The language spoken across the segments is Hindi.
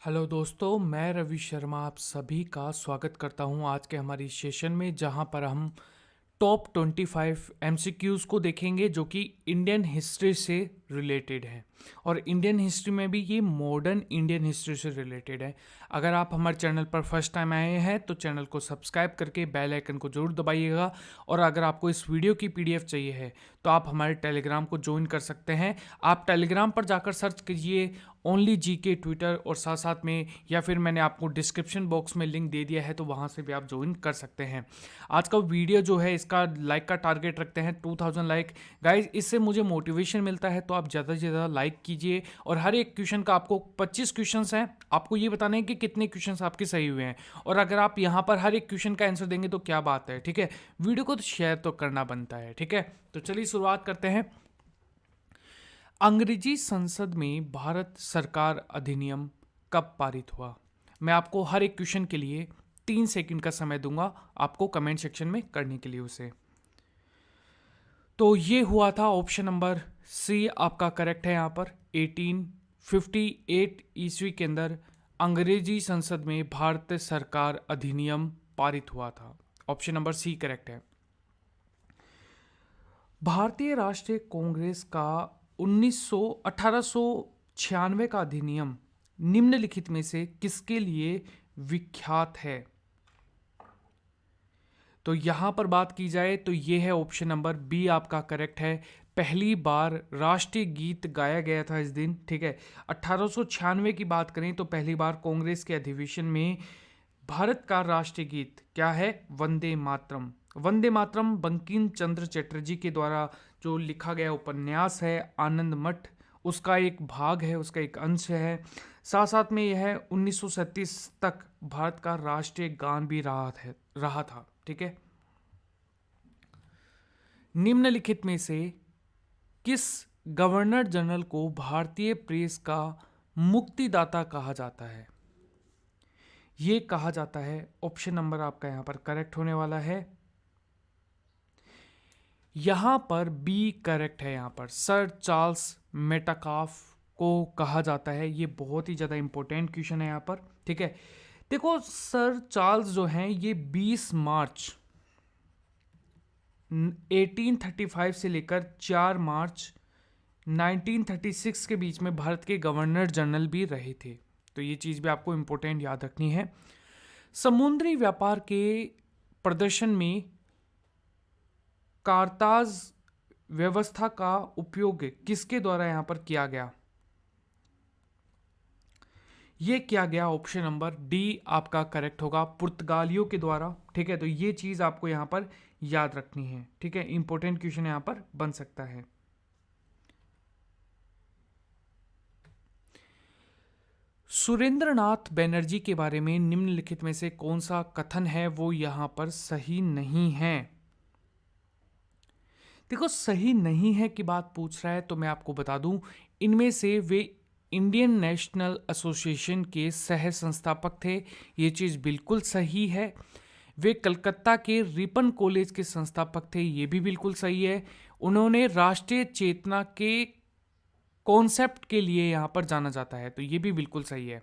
हेलो दोस्तों, मैं रवि शर्मा आप सभी का स्वागत करता हूं आज के हमारी सेशन में, जहां पर हम टॉप 25 एमसीक्यूज़ को देखेंगे जो कि इंडियन हिस्ट्री से रिलेटेड है। और इंडियन हिस्ट्री में भी ये मॉडर्न इंडियन हिस्ट्री से रिलेटेड है। अगर आप हमारे चैनल पर फर्स्ट टाइम आए हैं तो चैनल को सब्सक्राइब करके बेल आइकन को जरूर दबाइएगा। और अगर आपको इस वीडियो की पीडीएफ चाहिए है तो आप हमारे टेलीग्राम को ज्वाइन कर सकते हैं। आप टेलीग्राम पर जाकर सर्च कीजिए ओनली जीके ट्विटर, और साथ साथ में या फिर मैंने आपको डिस्क्रिप्शन बॉक्स में लिंक दे दिया है तो वहाँ से भी आप ज्वाइन कर सकते हैं। आज का वीडियो जो है इसका लाइक का टारगेट रखते हैं 2000 लाइक। गाइज, इससे मुझे मोटिवेशन मिलता है, तो आप ज़्यादा से ज़्यादा लाइक कीजिए। और हर एक क्वेश्चन का आपको 25 क्वेश्चंस हैं, आपको ये बताना है कि कितने क्वेश्चंस आपके सही हुए हैं। और अगर आप यहाँ पर हर एक क्वेश्चन का आंसर देंगे तो क्या बात है, ठीक है। वीडियो को तो शेयर तो करना बनता है, ठीक है। तो चलिए शुरुआत करते हैं। अंग्रेजी संसद में भारत सरकार अधिनियम कब पारित हुआ? मैं आपको हर एक क्वेश्चन के लिए 3 सेकंड का समय दूंगा आपको कमेंट सेक्शन में करने के लिए उसे। तो ये हुआ था ऑप्शन नंबर सी आपका करेक्ट है। यहाँ पर 1858 ईस्वी के अंदर अंग्रेजी संसद में भारत सरकार अधिनियम पारित हुआ था। ऑप्शन नंबर सी करेक्ट है। भारतीय राष्ट्रीय कांग्रेस का 1896 का अधिनियम निम्नलिखित में से किसके लिए विख्यात है? तो यहां पर बात की जाए तो यह है ऑप्शन नंबर बी आपका करेक्ट है। पहली बार राष्ट्रीय गीत गाया गया था इस दिन, ठीक है। 1896 की बात करें तो पहली बार कांग्रेस के अधिवेशन में भारत का राष्ट्रीय गीत क्या है? वंदे मातरम। वंदे मातरम बंकिम चंद्र चटर्जी के द्वारा जो लिखा गया उपन्यास है आनंद मठ, उसका एक भाग है, उसका एक अंश है। साथ साथ में यह 1937 तक भारत का राष्ट्रीय गान भी रहा था, ठीक है। निम्नलिखित में से किस गवर्नर जनरल को भारतीय प्रेस का मुक्तिदाता कहा जाता है? ये कहा जाता है, ऑप्शन नंबर आपका यहां पर करेक्ट होने वाला है। यहां पर बी करेक्ट है। यहां पर सर चार्ल्स मेटाकाफ को कहा जाता है। ये बहुत ही ज्यादा इंपॉर्टेंट क्वेश्चन है यहां पर, ठीक है। देखो, सर चार्ल्स जो हैं ये 20 मार्च 1835 से लेकर 4 मार्च 1936 के बीच में भारत के गवर्नर जनरल भी रहे थे। तो ये चीज़ भी आपको इंपॉर्टेंट याद रखनी है। समुद्री व्यापार के प्रदर्शन में कारताज व्यवस्था का उपयोग किसके द्वारा यहां पर किया गया? ये किया गया, ऑप्शन नंबर डी आपका करेक्ट होगा, पुर्तगालियों के द्वारा, ठीक है। तो ये चीज आपको यहां पर याद रखनी है, ठीक है। इंपॉर्टेंट क्वेश्चन यहां पर बन सकता है। सुरेंद्रनाथ बैनर्जी के बारे में निम्नलिखित में से कौन सा कथन है वो यहां पर सही नहीं है? देखो, सही नहीं है की बात पूछ रहा है तो मैं आपको बता दूं, इनमें से वे इंडियन नेशनल एसोसिएशन के सह संस्थापक थे, ये चीज़ बिल्कुल सही है। वे कलकत्ता के रिपन कॉलेज के संस्थापक थे, ये भी बिल्कुल सही है। उन्होंने राष्ट्रीय चेतना के कॉन्सेप्ट के लिए यहाँ पर जाना जाता है, तो ये भी बिल्कुल सही है।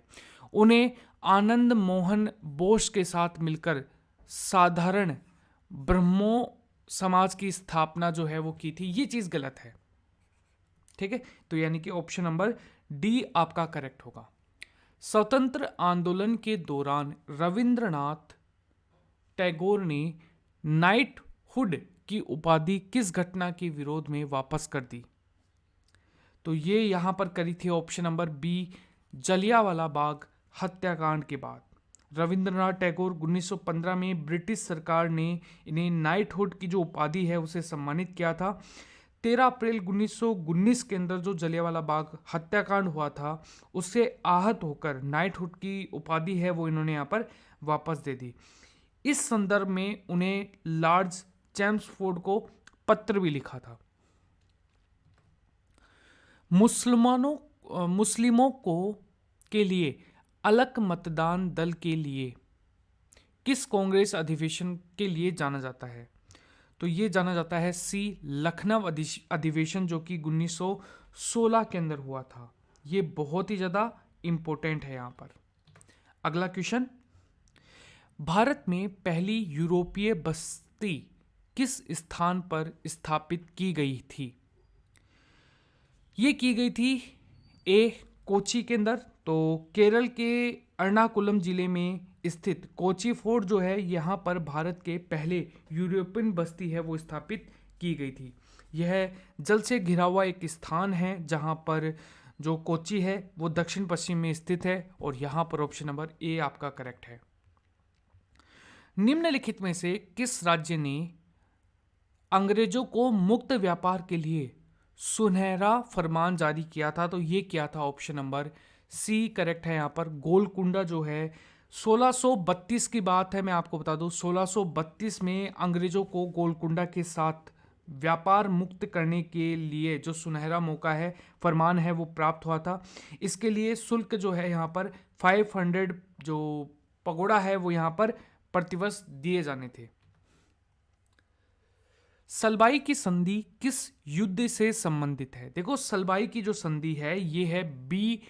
उन्हें आनंद मोहन बोस के साथ मिलकर साधारण ब्रह्मो समाज की स्थापना जो है वो की थी, ये चीज़ गलत है, ठीक है। तो यानी कि ऑप्शन नंबर डी आपका करेक्ट होगा। स्वतंत्र आंदोलन के दौरान रविंद्रनाथ टैगोर ने नाइटहुड की उपाधि किस घटना के विरोध में वापस कर दी? तो ये यहां पर करी थी option number B, Jallianwala Bagh हत्याकांड के बाद। रविंद्रनाथ टैगोर 1915 में ब्रिटिश सरकार ने इन्हें नाइटहुड की जो उपाधि है उसे सम्मानित किया था। 13 अप्रैल 1919 के अंदर जो जलियांवाला बाग हत्याकांड हुआ था उससे आहत होकर नाइटहुड की उपाधि है वो इन्होंने यहाँ पर वापस दे दी। इस संदर्भ में उन्हें लॉर्ड चैम्सफोर्ड को पत्र भी लिखा था। मुस्लिमों को के लिए अलग मतदान दल के लिए किस कांग्रेस अधिवेशन के लिए जाना जाता है? तो ये जाना जाता है सी, लखनऊ अधिवेशन, जो कि 1916 के अंदर हुआ था। ये बहुत ही ज़्यादा इंपॉर्टेंट है यहाँ पर। अगला क्वेश्चन, भारत में पहली यूरोपीय बस्ती किस स्थान पर स्थापित की गई थी? ये की गई थी ए कोची के अंदर, तो केरल के एर्नाकुलम जिले में स्थित कोची फोर्ट जो है यहाँ पर भारत के पहले यूरोपियन बस्ती है वो स्थापित की गई थी। यह जल से घिरा हुआ एक स्थान है जहाँ पर जो कोची है वो दक्षिण पश्चिम में स्थित है, और यहाँ पर ऑप्शन नंबर ए आपका करेक्ट है। निम्नलिखित में से किस राज्य ने अंग्रेजों को मुक्त व्यापार के लिए सुनहरा फरमान जारी किया था? तो ये किया था ऑप्शन नंबर सी करेक्ट है। यहाँ पर गोलकुंडा जो है 1632 की बात है, मैं आपको बता दूं 1632 में अंग्रेजों को गोलकुंडा के साथ व्यापार मुक्त करने के लिए जो सुनहरा मौका है, फरमान है, वो प्राप्त हुआ था। इसके लिए शुल्क जो है यहाँ पर 500 जो पगोड़ा है वो यहाँ पर प्रतिवर्ष दिए जाने थे। सलबाई की संधि किस युद्ध से संबंधित है? देखो सलबाई की जो संधि है ये है बी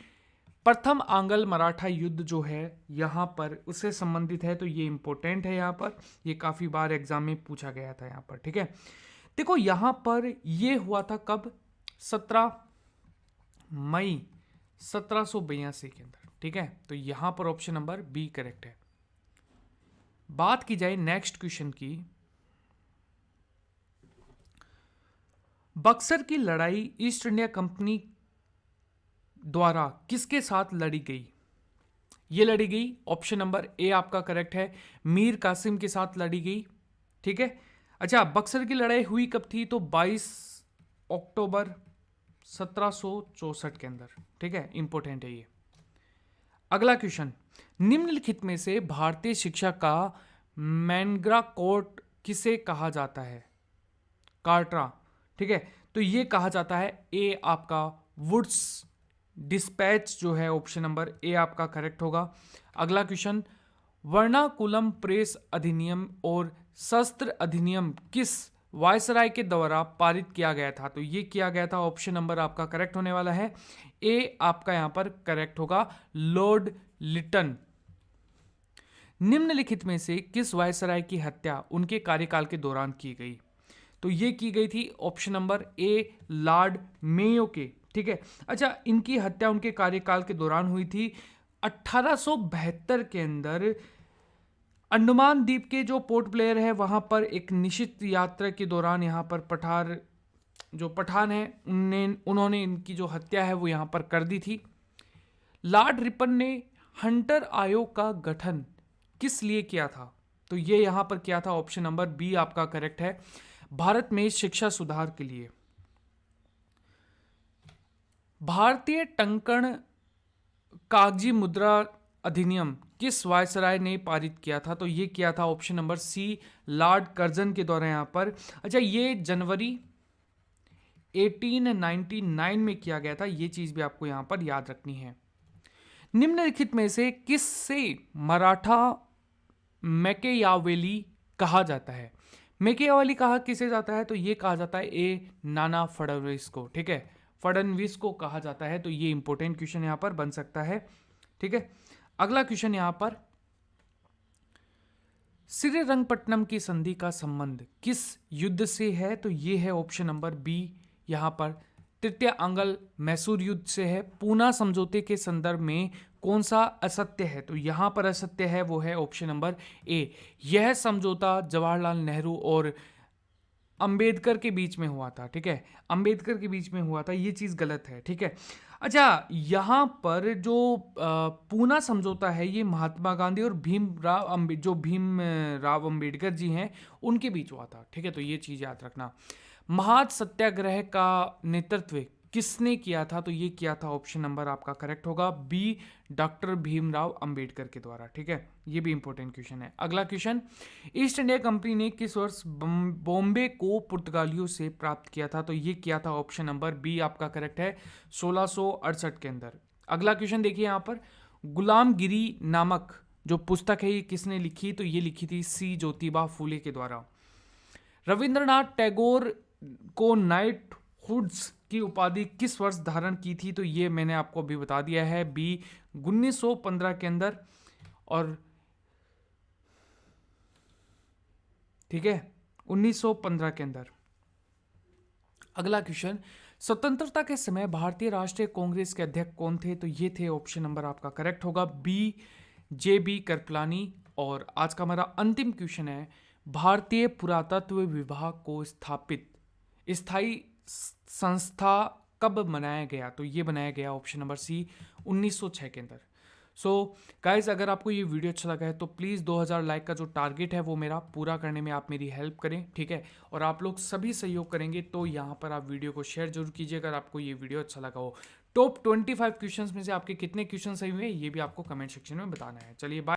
प्रथम आंग्ल मराठा युद्ध जो है यहाँ पर उससे संबंधित है, तो ये इंपॉर्टेंट है। यहाँ पर ये काफी बार एग्जाम में पूछा गया था यहाँ पर, ठीक है। देखो यहाँ पर ये हुआ था कब? 17 मई 1782 के अंदर, ठीक है। तो यहाँ पर ऑप्शन नंबर बी करेक्ट है। बात की जाए नेक्स्ट क्वेश्चन की, बक्सर की लड़ाई ईस्ट इंडिया कंपनी द्वारा किसके साथ लड़ी गई? ये लड़ी गई ऑप्शन नंबर ए आपका करेक्ट है, मीर कासिम के साथ लड़ी गई, ठीक है। अच्छा, बक्सर की लड़ाई हुई कब थी? तो 22 अक्टूबर 1764 के अंदर, ठीक है, इंपॉर्टेंट है ये। अगला क्वेश्चन, निम्नलिखित में से भारतीय शिक्षा का मैनग्रा कोर्ट किसे कहा जाता है? कार्टरा, ठीक है। तो ये कहा जाता है ए आपका वुड्स डिस्पैच जो है ऑप्शन नंबर ए आपका करेक्ट होगा। अगला क्वेश्चन, वर्नाकुलम प्रेस अधिनियम और शस्त्र अधिनियम किस वायसराय के द्वारा पारित किया गया था? तो ये किया गया था, ऑप्शन नंबर आपका करेक्ट होने वाला है ए आपका यहां पर करेक्ट होगा, लॉर्ड लिटन। निम्नलिखित में से किस वायसराय की हत्या उनके कार्यकाल के दौरान की गई? तो ये की गई थी option number A Lord Mayo के, ठीक है। अच्छा, इनकी हत्या उनके कार्यकाल के दौरान हुई थी 1872 के अंदर। अंडमान द्वीप के जो पोर्ट प्लेयर है वहां पर एक निश्चित यात्रा के दौरान यहाँ पर पठान है उन्होंने इनकी जो हत्या है वो यहाँ पर कर दी थी। लॉर्ड रिपन ने हंटर आयोग का गठन किस लिए किया था? तो ये यहाँ पर किया था, ऑप्शन नंबर बी आपका करेक्ट है, भारत में शिक्षा सुधार के लिए। भारतीय टंकण कागजी मुद्रा अधिनियम किस वायसराय ने पारित किया था? तो ये किया था option number C Lord Curzon के द्वारा यहाँ पर। अच्छा, ये जनवरी 1899 में किया गया था, ये चीज भी आपको यहाँ पर याद रखनी है। निम्नलिखित में से किससे मराठा मैकेयावेली कहा जाता है? मैकेयावेली कहा किसे जाता है? तो ये कहा जाता है ए नाना फडणवीस को, ठीक है, फडणवीस को कहा जाता है। तो ये इंपॉर्टेंट क्वेश्चन यहां पर बन सकता है, ठीक है। अगला क्वेश्चन यहां पर, श्रीरंगपट्टनम की संधि का संबंध किस युद्ध से है? तो ये है ऑप्शन नंबर बी यहां पर तृतीय आंग्ल मैसूर युद्ध से है। पूना समझौते के संदर्भ में कौन सा असत्य है? तो यहां पर असत्य है वो है ऑप्शन नंबर ए, यह समझौता जवाहरलाल नेहरू और अंबेडकर के बीच में हुआ था, ठीक है, अंबेडकर के बीच में हुआ था, ये चीज गलत है, ठीक है। अच्छा, यहां पर जो पूना समझौता है ये महात्मा गांधी और भीम राव अंबेडकर जी हैं उनके बीच हुआ था, ठीक है। तो ये चीज याद रखना। महाद सत्याग्रह का नेतृत्व किसने किया था? तो ये किया था, ऑप्शन नंबर आपका करेक्ट होगा बी डॉक्टर भीमराव अंबेडकर के द्वारा, ठीक है। ये भी इंपॉर्टेंट क्वेश्चन है। अगला क्वेश्चन, ईस्ट इंडिया कंपनी ने किस वर्ष बॉम्बे को पुर्तगालियों से प्राप्त किया था? तो ये किया था, ऑप्शन नंबर बी आपका करेक्ट है, 1668 के अंदर। अगला क्वेश्चन देखिए यहाँ पर, गुलामगिरी नामक जो पुस्तक है ये किसने लिखी? तो ये लिखी थी सी ज्योतिबा फूले के द्वारा। रविंद्रनाथ टैगोर को नाइट हुड्स की उपाधि किस वर्ष धारण की थी? तो ये मैंने आपको अभी बता दिया है बी 1915 के अंदर। और ठीक है 1915 के अंदर। अगला क्वेश्चन, स्वतंत्रता के समय भारतीय राष्ट्रीय कांग्रेस के अध्यक्ष कौन थे? तो ये थे, ऑप्शन नंबर आपका करेक्ट होगा बी, जे बी कृपलानी। और आज का हमारा अंतिम क्वेश्चन है, भारतीय पुरातत्व विभाग को स्थापित स्थायी संस्था कब बनाया गया? तो ये बनाया गया ऑप्शन नंबर सी 1906 के अंदर। सो गाइज, अगर आपको ये वीडियो अच्छा लगा है तो प्लीज़ 2000 लाइक का जो टारगेट है वो मेरा पूरा करने में आप मेरी हेल्प करें, ठीक है। और आप लोग सभी सहयोग करेंगे तो यहाँ पर आप वीडियो को शेयर जरूर कीजिए अगर आपको ये वीडियो अच्छा लगा हो। टॉप 25 क्वेश्चंस में से आपके कितने क्वेश्चन सही हुए ये भी आपको कमेंट सेक्शन में बताना है। चलिए बाय।